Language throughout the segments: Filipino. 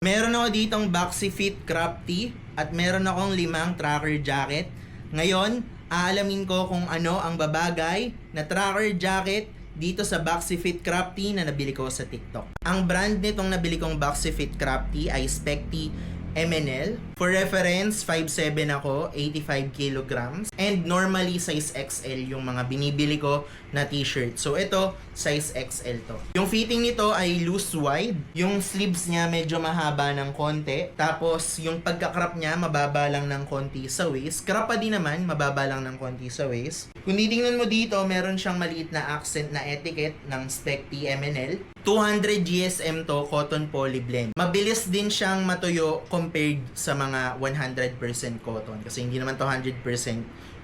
Meron ako ditong Boxy Fit Crop Tee at meron akong 5 tracker jacket. Ngayon, aalamin ko kung ano ang babagay na tracker jacket dito sa Boxy Fit Crop Tee na nabili ko sa TikTok. Ang brand nitong nabili kong Boxy Fit Crop Tee ay Specti MNL. For reference, 5'7 ako, 85 kilograms. And normally, size XL yung mga binibili ko na t-shirt. So, ito, size XL to. Yung fitting nito ay loose wide. Yung sleeves niya medyo mahaba ng konti. Tapos, yung pagka-crop niya, mababa lang ng konti sa waist. Crop pa din naman, mababa lang ng konti sa waist. Kung titingnan mo dito, meron siyang maliit na accent na etiquette ng Specti MNL. 200 GSM to, cotton poly blend. Mabilis din siyang matuyo compared sa mga 100% cotton. Kasi hindi naman to 100%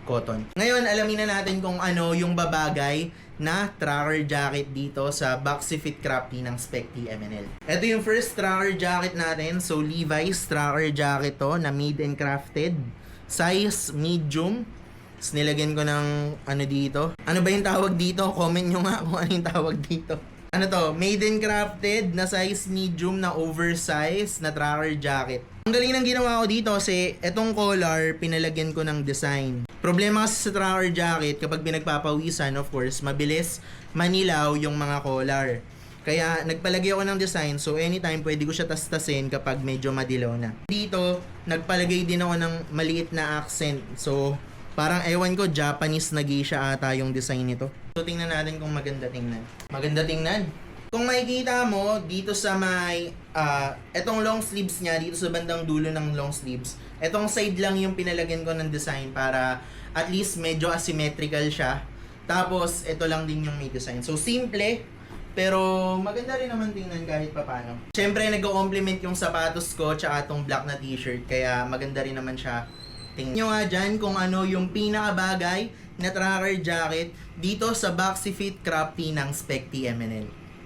cotton. Ngayon, alamin na natin kung ano yung babagay na tracker jacket dito sa Boxy Fit Crop Tee ng Specti MNL. Ito yung first tracker jacket natin. So, Levi's tracker jacket to na made and crafted. Size medium. Tapos nilagyan ko ng ano dito. Ano ba yung tawag dito? Comment nyo nga kung ano yung tawag dito. Ano to? Made and crafted na size medium na oversize na tracker jacket. Ang galing ng ginawa ko dito kasi etong collar pinalagyan ko ng design. Problema kasi sa tracker jacket kapag pinagpapawisan, of course, mabilis manilaw yung mga collar. Kaya nagpalagay ako ng design so anytime pwede ko siya tastasin kapag medyo madilaw na. Dito, nagpalagay din ako ng maliit na accent. So, parang ewan ko, Japanese na geisha ata yung design nito. So, tingnan natin kung maganda tingnan. Maganda tingnan. Kung makikita mo, dito sa may, etong long sleeves niya, dito sa bandang dulo ng long sleeves, etong side lang yung pinalagyan ko ng design para at least medyo asymmetrical siya. Tapos, ito lang din yung may design. So, simple, pero maganda rin naman tingnan kahit papano. Siyempre, nag-complement yung sapatos ko tsaka itong black na t-shirt, kaya maganda rin naman siya. Tingnan nyo nga dyan kung ano yung pinakabagay na tracker jacket dito sa Boxy Fit Crop Tee ng Specti MNL.